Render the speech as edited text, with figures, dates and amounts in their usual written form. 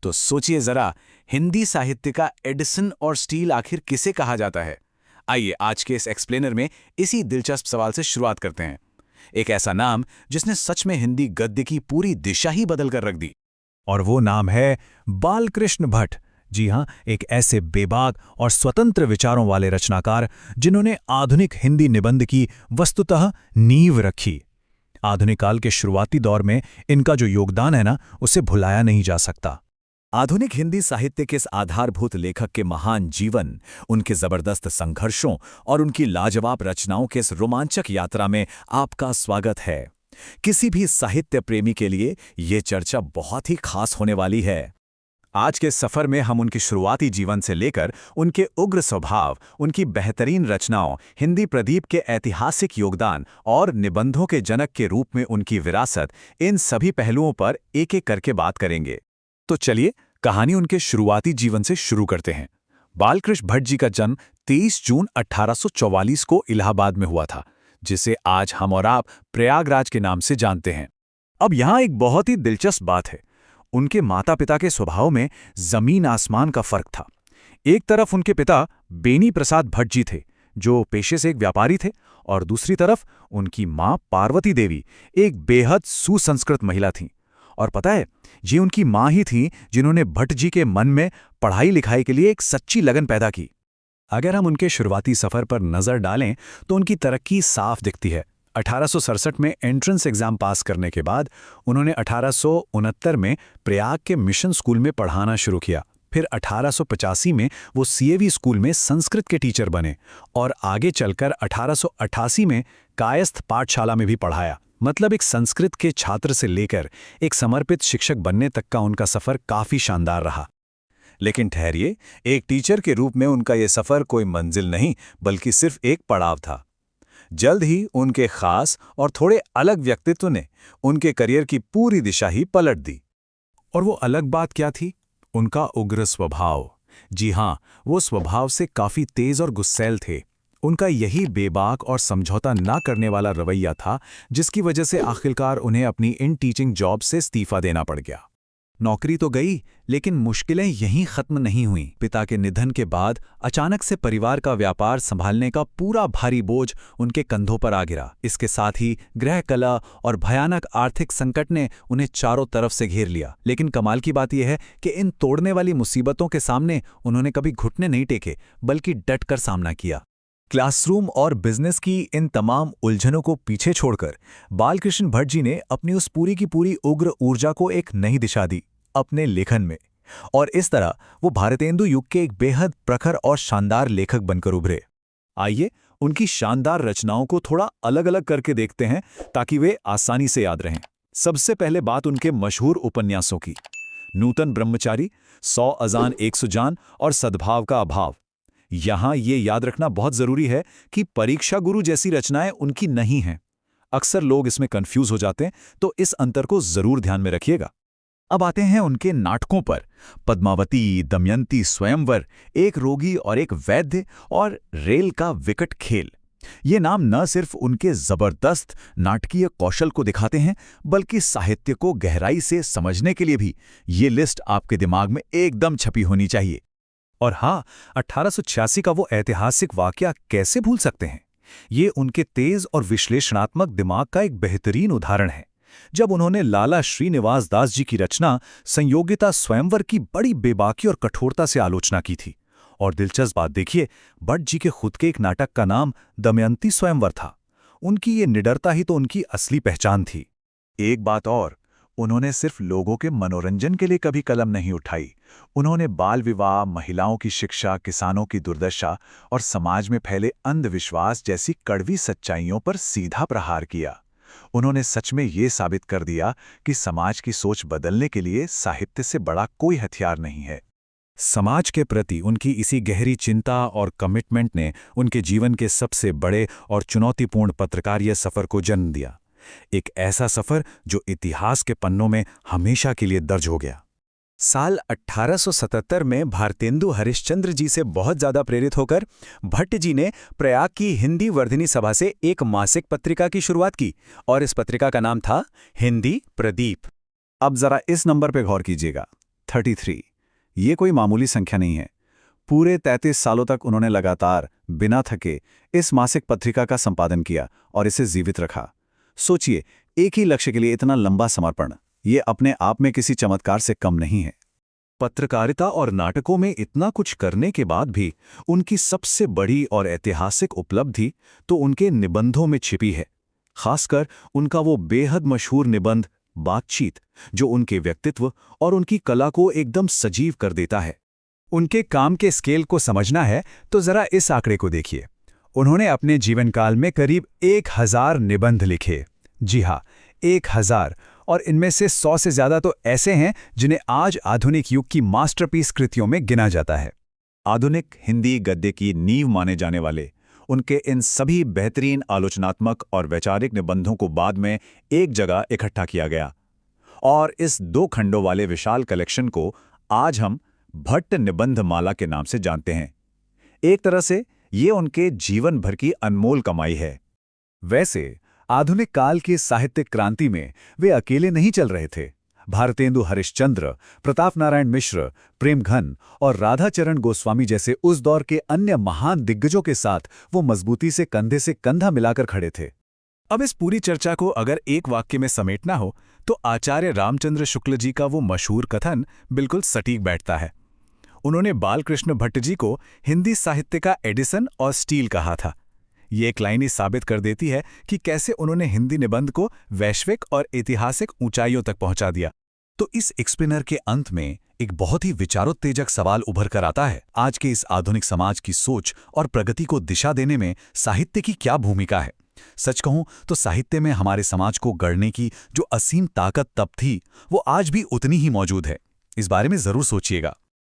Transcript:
तो सोचिए जरा, हिंदी साहित्य का एडिसन और स्टील आखिर किसे कहा जाता है? आइए आज के इस एक्सप्लेनर में इसी दिलचस्प सवाल से शुरुआत करते हैं। एक ऐसा नाम जिसने सच में हिंदी गद्य की पूरी दिशा ही बदल कर रख दी। और वो नाम है बालकृष्ण भट्ट। जी हाँ, एक ऐसे बेबाक और स्वतंत्र विचारों वाले रचनाकार जिन्होंने आधुनिक हिंदी निबंध की वस्तुतः नींव रखी। आधुनिक काल के शुरुआती दौर में इनका जो योगदान है ना, उसे भुलाया नहीं जा सकता। आधुनिक हिंदी साहित्य के इस आधारभूत लेखक के महान जीवन, उनके जबरदस्त संघर्षों और उनकी लाजवाब रचनाओं के इस रोमांचक यात्रा में आपका स्वागत है। किसी भी साहित्य प्रेमी के लिए ये चर्चा बहुत ही खास होने वाली है। आज के सफर में हम उनकी शुरुआती जीवन से लेकर उनके उग्र स्वभाव, उनकी बेहतरीन रचनाओं, हिंदी प्रदीप के ऐतिहासिक योगदान और निबंधों के जनक के रूप में उनकी विरासत, इन सभी पहलुओं पर एक एक करके बात करेंगे। तो चलिए कहानी उनके शुरुआती जीवन से शुरू करते हैं। बालकृष्ण भट्ट जी का जन्म 23 जून 1844 को इलाहाबाद में हुआ था, जिसे आज हम और आप प्रयागराज के नाम से जानते हैं। अब यहाँ एक बहुत ही दिलचस्प बात है। उनके माता पिता के स्वभाव में जमीन आसमान का फर्क था। एक तरफ उनके पिता बेनी प्रसाद भट्ट जी थे, जो पेशे से एक व्यापारी थे, और दूसरी तरफ उनकी माँ पार्वती देवी एक बेहद सुसंस्कृत महिला थीं। और पता है, ये उनकी माँ ही थीं जिन्होंने भट्ट जी के मन में पढ़ाई लिखाई के लिए एक सच्ची लगन पैदा की। अगर हम उनके शुरुआती सफर पर नजर डालें तो उनकी तरक्की साफ दिखती है। 1867 में एंट्रेंस एग्जाम पास करने के बाद उन्होंने 1869 में प्रयाग के मिशन स्कूल में पढ़ाना शुरू किया। फिर 1885 में वो सीएवी स्कूल में संस्कृत के टीचर बने और आगे चलकर 1888 में कायस्थ पाठशाला में भी पढ़ाया। मतलब एक संस्कृत के छात्र से लेकर एक समर्पित शिक्षक बनने तक का उनका सफर काफी शानदार रहा। लेकिन ठहरिए, एक टीचर के रूप में उनका यह सफर कोई मंजिल नहीं, बल्कि सिर्फ एक पड़ाव था। जल्द ही उनके खास और थोड़े अलग व्यक्तित्व ने उनके करियर की पूरी दिशा ही पलट दी। और वो अलग बात क्या थी? उनका उग्र स्वभाव। जी हाँ, वो स्वभाव से काफी तेज और गुस्सैल थे। उनका यही बेबाक और समझौता ना करने वाला रवैया था, जिसकी वजह से आखिरकार उन्हें अपनी इन टीचिंग जॉब से इस्तीफा देना पड़ गया। नौकरी तो गई, लेकिन मुश्किलें यहीं खत्म नहीं हुईं। पिता के निधन के बाद अचानक से परिवार का व्यापार संभालने का पूरा भारी बोझ उनके कंधों पर आ गिरा। इसके साथ ही गृह कला और भयानक आर्थिक संकट ने उन्हें चारों तरफ से घेर लिया। लेकिन कमाल की बात यह है कि इन तोड़ने वाली मुसीबतों के सामने उन्होंने कभी घुटने नहीं टेके, बल्कि डटकर सामना किया। क्लासरूम और बिजनेस की इन तमाम उलझनों को पीछे छोड़कर बालकृष्ण भट्ट जी ने अपनी उस पूरी की पूरी उग्र ऊर्जा को एक नई दिशा दी अपने लेखन में, और इस तरह वो भारतेंदु युग के एक बेहद प्रखर और शानदार लेखक बनकर उभरे। आइए उनकी शानदार रचनाओं को थोड़ा अलग अलग करके देखते हैं, ताकि वे आसानी से याद रहें। सबसे पहले बात उनके मशहूर उपन्यासों की। नूतन ब्रह्मचारी, 100 अजान 100 जान और सद्भाव का अभाव। यहां ये याद रखना बहुत जरूरी है कि परीक्षा गुरु जैसी रचनाएं उनकी नहीं हैं। अक्सर लोग इसमें कंफ्यूज हो जाते हैं, तो इस अंतर को जरूर ध्यान में रखिएगा। अब आते हैं उनके नाटकों पर। पद्मावती, दमयंती, स्वयंवर, एक रोगी और एक वैद्य और रेल का विकट खेल। ये नाम न सिर्फ उनके जबरदस्त नाटकीय कौशल को दिखाते हैं, बल्कि साहित्य को गहराई से समझने के लिए भी ये लिस्ट आपके दिमाग में एकदम छपी होनी चाहिए। और हाँ, 1886 का वो ऐतिहासिक वाकया कैसे भूल सकते हैं? ये उनके तेज और विश्लेषणात्मक दिमाग का एक बेहतरीन उदाहरण है। जब उन्होंने लाला श्रीनिवास दास जी की रचना संयोगिता स्वयंवर की बड़ी बेबाकी और कठोरता से आलोचना की थी। और दिलचस्प बात देखिए, भट्ट जी के खुद के एक नाटक का नाम दमयंती स्वयंवर था। उनकी ये निडरता ही तो उनकी असली पहचान थी। एक बात और, उन्होंने सिर्फ लोगों के मनोरंजन के लिए कभी कलम नहीं उठाई। उन्होंने बाल विवाह, महिलाओं की शिक्षा, किसानों की दुर्दशा और समाज में फैले अंधविश्वास जैसी कड़वी सच्चाइयों पर सीधा प्रहार किया। उन्होंने सच में ये साबित कर दिया कि समाज की सोच बदलने के लिए साहित्य से बड़ा कोई हथियार नहीं है। समाज के प्रति उनकी इसी गहरी चिंता और कमिटमेंट ने उनके जीवन के सबसे बड़े और चुनौतीपूर्ण पत्रकारीय सफर को जन्म दिया। एक ऐसा सफर जो इतिहास के पन्नों में हमेशा के लिए दर्ज हो गया। साल 1877 में भारतेंदु हरिश्चंद्र जी से बहुत ज्यादा प्रेरित होकर भट्ट जी ने प्रयाग की हिंदी वर्धिनी सभा से एक मासिक पत्रिका की शुरुआत की, और इस पत्रिका का नाम था हिंदी प्रदीप। अब जरा इस नंबर पे गौर कीजिएगा। 33। ये कोई मामूली संख्या नहीं है। पूरे 33 सालों तक उन्होंने लगातार बिना थके इस मासिक पत्रिका का संपादन किया और इसे जीवित रखा। सोचिए, एक ही लक्ष्य के लिए इतना लंबा समर्पण, ये अपने आप में किसी चमत्कार से कम नहीं है। पत्रकारिता और नाटकों में इतना कुछ करने के बाद भी उनकी सबसे बड़ी और ऐतिहासिक उपलब्धि तो उनके निबंधों में छिपी है। खासकर उनका वो बेहद मशहूर निबंध बातचीत, जो उनके व्यक्तित्व और उनकी कला को एकदम सजीव कर देता है। उनके काम के स्केल को समझना है तो जरा इस आंकड़े को देखिए। उन्होंने अपने जीवनकाल में करीब 1000 निबंध लिखे। जी हाँ, 1000, और इनमें से 100 से ज्यादा तो ऐसे हैं जिन्हें आज आधुनिक युग की मास्टरपीस कृतियों में गिना जाता है। आधुनिक हिंदी गद्य की नींव माने जाने वाले उनके इन सभी बेहतरीन आलोचनात्मक और वैचारिक निबंधों को बाद में एक जगह इकट्ठा किया गया, और इस 2 खंडों वाले विशाल कलेक्शन को आज हम भट्ट निबंध माला के नाम से जानते हैं। एक तरह से ये उनके जीवन भर की अनमोल कमाई है। वैसे आधुनिक काल की साहित्यिक क्रांति में वे अकेले नहीं चल रहे थे। भारतेंदु हरिश्चंद्र, प्रताप नारायण मिश्र, प्रेमघन और राधाचरण गोस्वामी जैसे उस दौर के अन्य महान दिग्गजों के साथ वो मजबूती से कंधा मिलाकर खड़े थे। अब इस पूरी चर्चा को अगर एक वाक्य में समेटना हो तो आचार्य रामचंद्र शुक्ल जी का वो मशहूर कथन बिल्कुल सटीक बैठता है। उन्होंने बालकृष्ण भट्ट जी को हिंदी साहित्य का एडिसन और स्टील कहा था। ये एक लाइन ही साबित कर देती है कि कैसे उन्होंने हिंदी निबंध को वैश्विक और ऐतिहासिक ऊंचाइयों तक पहुंचा दिया। तो इस एक्सप्लेनर के अंत में एक बहुत ही विचारोत्तेजक सवाल उभर कर आता है। आज के इस आधुनिक समाज की सोच और प्रगति को दिशा देने में साहित्य की क्या भूमिका है? सच कहूं तो साहित्य में हमारे समाज को गढ़ने की जो असीम ताकत तब थी, वो आज भी उतनी ही मौजूद है। इस बारे में जरूर सोचिएगा।